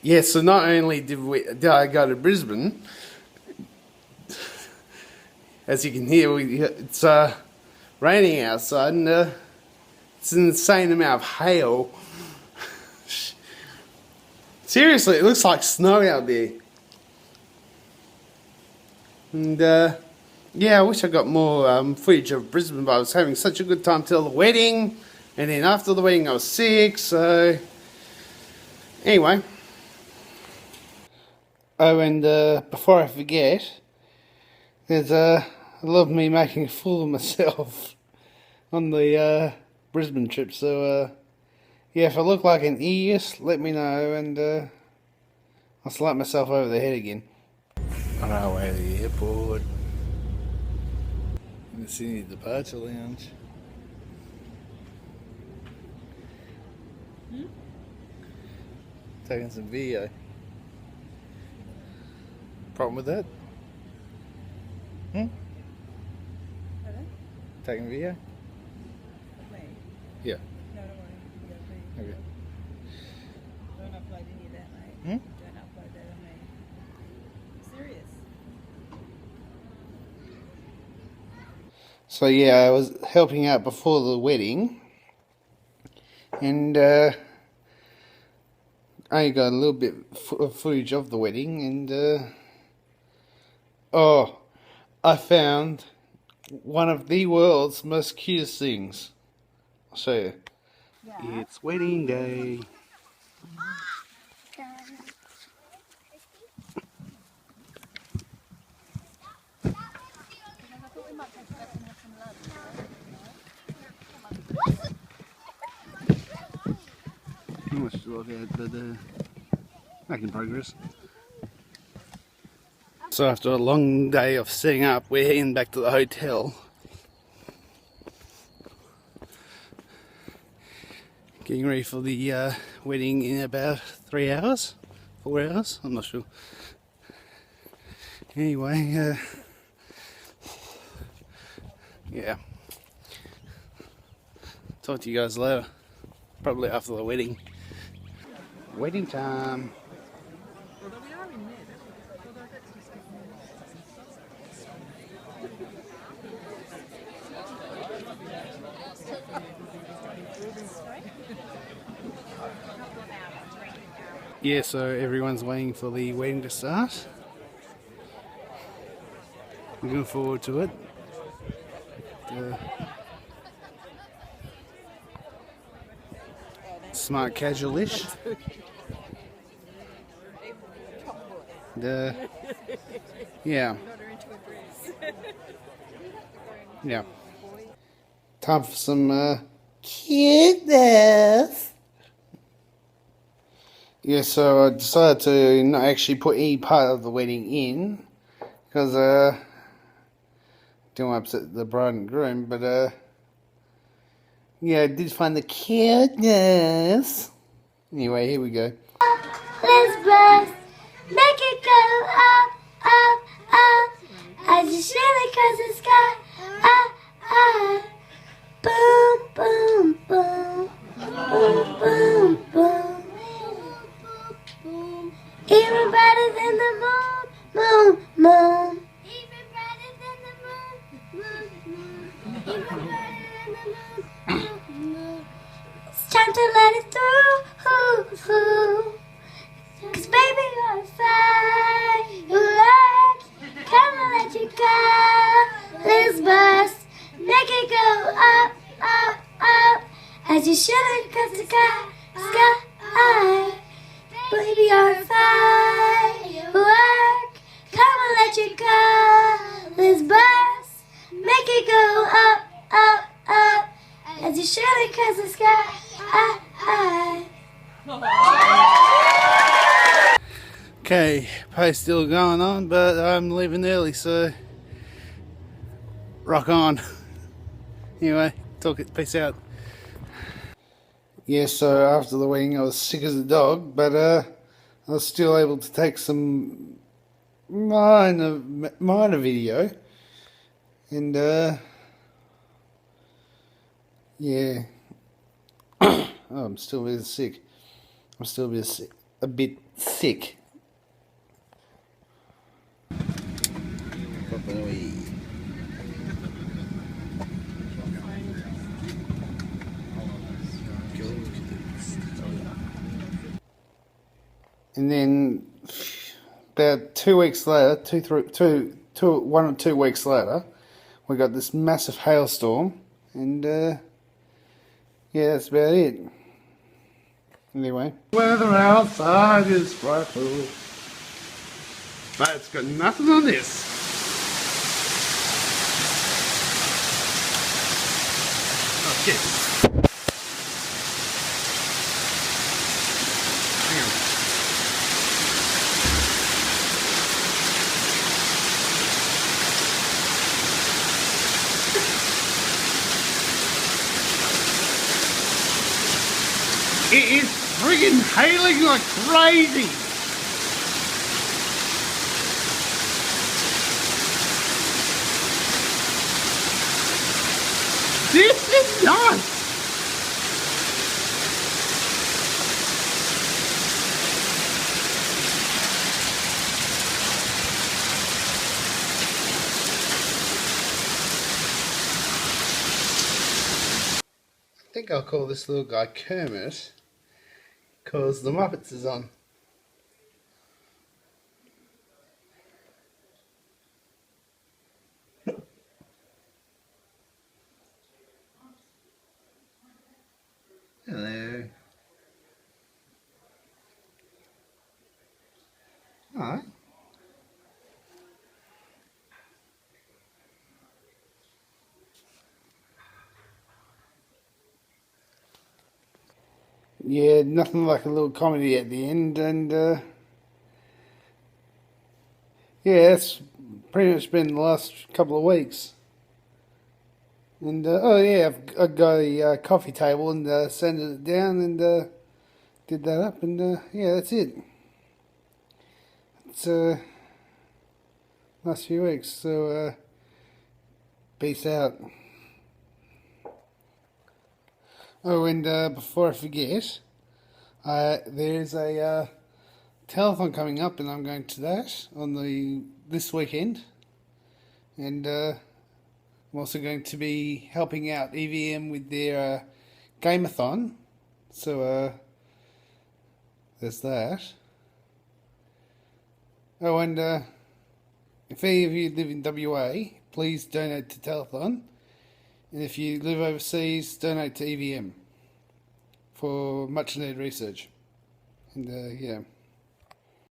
Yeah, so not only did I go to Brisbane, as you can hear, it's raining outside, and it's an insane amount of hail. Seriously, it looks like snow out there. And yeah, I wish I got more footage of Brisbane, but I was having such a good time till the wedding, and then after the wedding I was sick, so anyway. Oh, and before I forget, there's a lot of me making a fool of myself on the Brisbane trip, so yeah, if I look like an idiot, let me know, and I'll slap myself over the head again. On our way to the airport, in the Sydney Departure Lounge. Taking some video. Problem with that? Pardon? Taking video? Of me? Yeah. No, don't worry. Okay. Don't upload any of that, mate. Hmm? Don't upload that on me. I'm serious. So yeah, I was helping out before the wedding, and I got a little bit of footage of the wedding, and oh, I found one of the world's most cutest things. I'll show you. Yeah. It's wedding day. Not much to look at, but making progress. So after a long day of setting up, we're heading back to the hotel. Getting ready for the wedding in about 3 hours, 4 hours, I'm not sure. Anyway, yeah. Talk to you guys later, probably after the wedding. Wedding time. Yeah, so everyone's waiting for the wedding to start. Looking forward to it. Smart casual-ish. Yeah. Yeah. Time for some cuteness. Yeah, so I decided to not actually put any part of the wedding in, because didn't want to upset the bride and groom, but yeah, I did find the cuteness. Anyway, here we go. Let's blast, make it go up, up, up, as you shoot across the sky, up, up, boom, boom, boom, boom, boom, boom. Even brighter than the moon, moon, moon. Even brighter than the moon, moon, moon. Even brighter than the moon, moon, moon. It's time to let it through, hoo, hoo. 'Cause baby you're on fire, come on, let you go. Let's bust, make it go up, up, up, as you shoot across the sky, sky. Baby, you're a firework. Come on, let you go. Let's bust, make it go up, up, up, as you shoot across the sky. Okay, party's still going on, but I'm leaving early, so rock on. Anyway, peace out. Yeah, so after the wedding I was sick as a dog, but I was still able to take some minor video, and yeah. Oh, I'm still a bit sick. A bit sick. And then about 2 weeks later, 1 or 2 weeks later, we got this massive hailstorm, and yeah, that's about it. Anyway, weather outside is frightful, but it's got nothing on this. Oh shit! Hang on. It is friggin' hailing like crazy! This is nuts! I think I'll call this little guy Kermit, because the Muppets is on. Hello. Alright. Yeah, nothing like a little comedy at the end, and yeah, it's pretty much been the last couple of weeks. And oh yeah, I've got a coffee table and sanded it down and did that up, and yeah, that's it. It's last few weeks, so peace out. Oh, and before I forget, there's a telethon coming up, and I'm going to that on this weekend, and I'm also going to be helping out EVM with their gameathon, so there's that. Oh, and if any of you live in WA, please donate to telethon. And if you live overseas, donate to EVM for much needed research. And yeah.